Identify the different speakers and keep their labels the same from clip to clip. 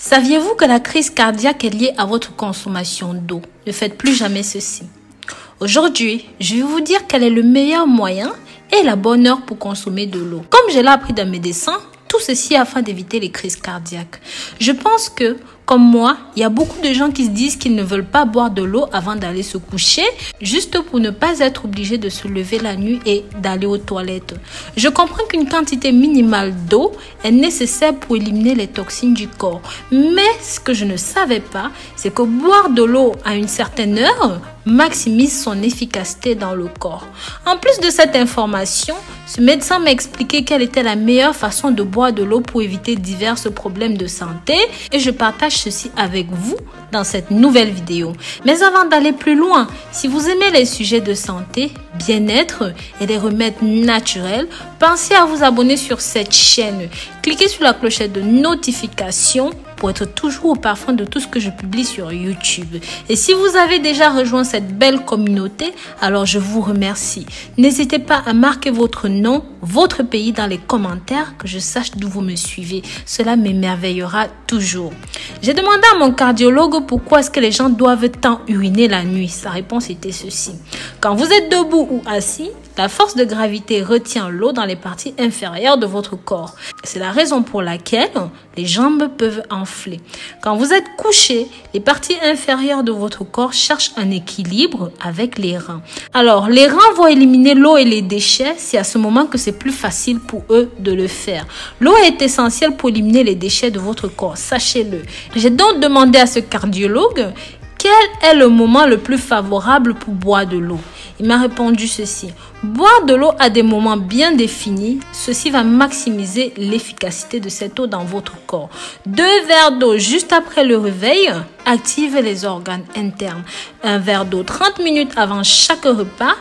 Speaker 1: Saviez-vous que la crise cardiaque est liée à votre consommation d'eau? Ne faites plus jamais ceci. Aujourd'hui, je vais vous dire quel est le meilleur moyen et la bonne heure pour consommer de l'eau. Comme je l'ai appris d'un médecin, tout ceci afin d'éviter les crises cardiaques. Je pense que, comme moi, il y a beaucoup de gens qui se disent qu'ils ne veulent pas boire de l'eau avant d'aller se coucher, juste pour ne pas être obligés de se lever la nuit et d'aller aux toilettes. Je comprends qu'une quantité minimale d'eau est nécessaire pour éliminer les toxines du corps. Mais ce que je ne savais pas, c'est que boire de l'eau à une certaine heure maximise son efficacité dans le corps. En plus de cette information, ce médecin m'a expliqué quelle était la meilleure façon de boire de l'eau pour éviter divers problèmes de santé et je partage ceci avec vous dans cette nouvelle vidéo. Mais avant d'aller plus loin, si vous aimez les sujets de santé, bien-être et les remèdes naturels, pensez à vous abonner sur cette chaîne. Cliquez sur la clochette de notification pour être toujours au parfum de tout ce que je publie sur YouTube. Et si vous avez déjà rejoint cette belle communauté, alors je vous remercie. N'hésitez pas à marquer votre nom, votre pays dans les commentaires, que je sache d'où vous me suivez. Cela m'émerveillera toujours. J'ai demandé à mon cardiologue pourquoi est-ce que les gens doivent tant uriner la nuit. Sa réponse était ceci. Quand vous êtes debout ou assis, la force de gravité retient l'eau dans les parties inférieures de votre corps. C'est la raison pour laquelle les jambes peuvent enfler. Quand vous êtes couché, les parties inférieures de votre corps cherchent un équilibre avec les reins. Alors, les reins vont éliminer l'eau et les déchets. C'est à ce moment que c'est plus facile pour eux de le faire. L'eau est essentielle pour éliminer les déchets de votre corps, sachez-le. J'ai donc demandé à ce cardiologue quel est le moment le plus favorable pour boire de l'eau. Il m'a répondu ceci. Boire de l'eau à des moments bien définis, ceci va maximiser l'efficacité de cette eau dans votre corps. 2 verres d'eau juste après le réveil active les organes internes. 1 verre d'eau 30 minutes avant chaque repas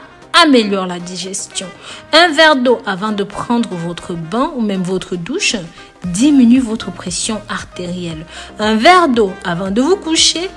Speaker 1: améliore la digestion. 1 verre d'eau avant de prendre votre bain ou même votre douche diminue votre pression artérielle. 1 verre d'eau avant de vous coucher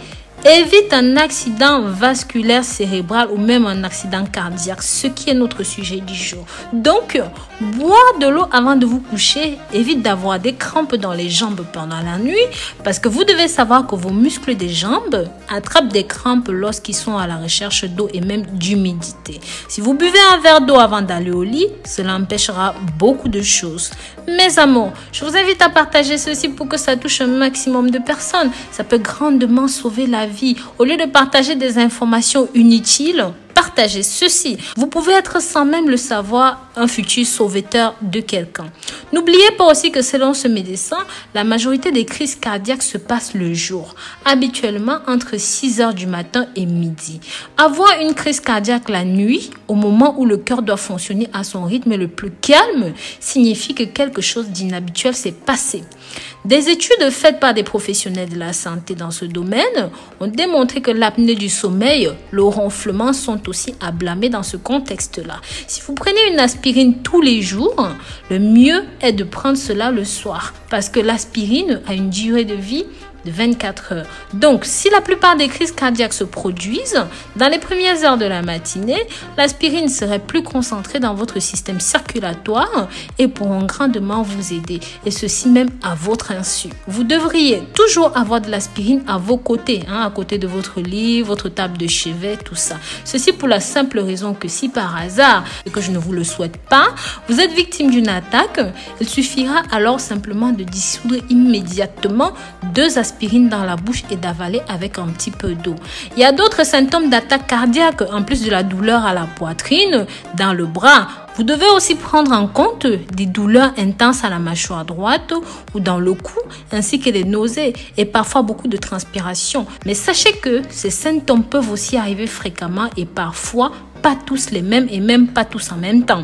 Speaker 1: évite un accident vasculaire cérébral ou même un accident cardiaque, ce qui est notre sujet du jour. Donc, boire de l'eau avant de vous coucher évite d'avoir des crampes dans les jambes pendant la nuit parce que vous devez savoir que vos muscles des jambes attrapent des crampes lorsqu'ils sont à la recherche d'eau et même d'humidité. Si vous buvez un verre d'eau avant d'aller au lit, cela empêchera beaucoup de choses. Mes amours, je vous invite à partager ceci pour que ça touche un maximum de personnes. Ça peut grandement sauver la vie. Au lieu de partager des informations inutiles, partagez ceci. Vous pouvez être sans même le savoir un futur sauveteur de quelqu'un. N'oubliez pas aussi que selon ce médecin, la majorité des crises cardiaques se passent le jour, habituellement entre 6 heures du matin et midi. Avoir une crise cardiaque la nuit, au moment où le cœur doit fonctionner à son rythme le plus calme, signifie que quelque chose d'inhabituel s'est passé. Des études faites par des professionnels de la santé dans ce domaine ont démontré que l'apnée du sommeil, le ronflement sont aussi à blâmer dans ce contexte-là. Si vous prenez une aspirine tous les jours, le mieux est de prendre cela le soir parce que l'aspirine a une durée de vie de 24 heures. Donc, si la plupart des crises cardiaques se produisent dans les premières heures de la matinée, l'aspirine serait plus concentrée dans votre système circulatoire et pourront grandement vous aider. Et ceci même à votre insu. Vous devriez toujours avoir de l'aspirine à vos côtés, à côté de votre lit, votre table de chevet, tout ça. Ceci pour la simple raison que si par hasard, et que je ne vous le souhaite pas, vous êtes victime d'une attaque, il suffira alors simplement de dissoudre immédiatement 2 aspirines dans la bouche et d'avaler avec un petit peu d'eau. Il y a d'autres symptômes d'attaque cardiaque en plus de la douleur à la poitrine, dans le bras. Vous devez aussi prendre en compte des douleurs intenses à la mâchoire droite ou dans le cou, ainsi que des nausées et parfois beaucoup de transpiration. Mais sachez que ces symptômes peuvent aussi arriver fréquemment et parfois pas tous les mêmes et même pas tous en même temps.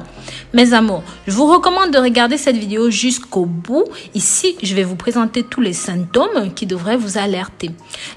Speaker 1: Mes amours, je vous recommande de regarder cette vidéo jusqu'au bout. Ici, je vais vous présenter tous les symptômes qui devraient vous alerter.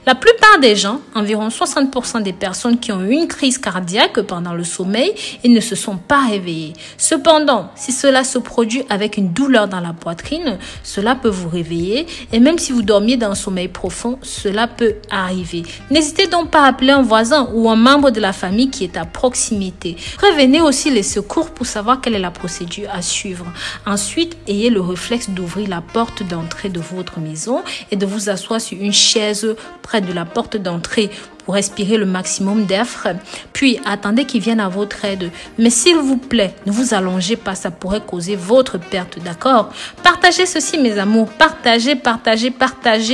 Speaker 1: La plupart des gens, environ 60% des personnes qui ont eu une crise cardiaque pendant le sommeil, ils ne se sont pas réveillés. Cependant, si cela se produit avec une douleur dans la poitrine, cela peut vous réveiller et même si vous dormiez dans un sommeil profond, cela peut arriver. N'hésitez donc pas à appeler un voisin ou un membre de la famille qui est à proximité proximité. Prévenez aussi les secours pour savoir quelle est la procédure à suivre. Ensuite, ayez le réflexe d'ouvrir la porte d'entrée de votre maison et de vous asseoir sur une chaise près de la porte d'entrée pour respirer le maximum d'air frais. Puis, attendez qu'ils viennent à votre aide. Mais s'il vous plaît, ne vous allongez pas, ça pourrait causer votre perte, d'accord? Partagez ceci, mes amours. Partagez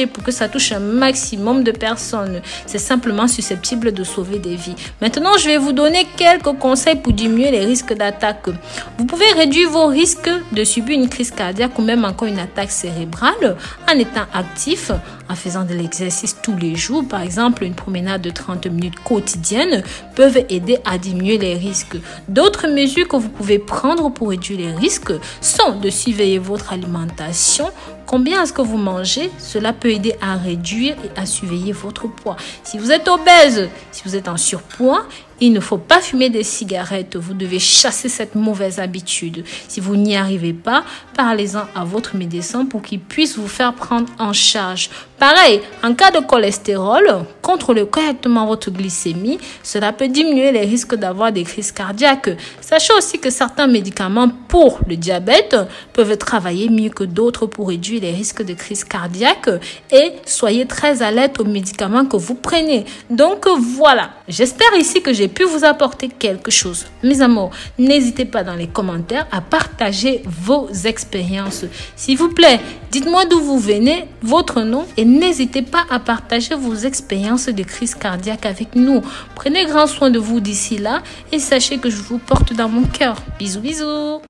Speaker 1: pour que ça touche un maximum de personnes. C'est simplement susceptible de sauver des vies. Maintenant, je vais vous donner quelques conseils pour diminuer les risques d'attaque. Vous pouvez réduire vos risques de subir une crise cardiaque ou même encore une attaque cérébrale en étant actif, en faisant de l'exercice tous les jours. Par exemple, une promenade de 30 minutes quotidiennes peuvent aider à diminuer les risques. D'autres mesures que vous pouvez prendre pour réduire les risques sont de surveiller votre alimentation. Combien est-ce que vous mangez? Cela peut aider à réduire et à surveiller votre poids. Si vous êtes obèse, si vous êtes en surpoids, il ne faut pas fumer des cigarettes. Vous devez chasser cette mauvaise habitude. Si vous n'y arrivez pas, parlez-en à votre médecin pour qu'il puisse vous faire prendre en charge. Pareil, en cas de cholestérol, contrôlez correctement votre glycémie. Cela peut diminuer les risques d'avoir des crises cardiaques. Sachez aussi que certains médicaments pour le diabète peuvent travailler mieux que d'autres pour réduire les risques de crise cardiaque. Et soyez très alerte aux médicaments que vous prenez. Donc voilà, j'espère ici que j'ai pu vous apporter quelque chose. Mes amours, n'hésitez pas dans les commentaires à partager vos expériences. S'il vous plaît, dites-moi d'où vous venez, votre nom, et n'hésitez pas à partager vos expériences de crise cardiaque avec nous. Prenez grand soin de vous d'ici là et sachez que je vous porte dans mon cœur. Bisous, bisous.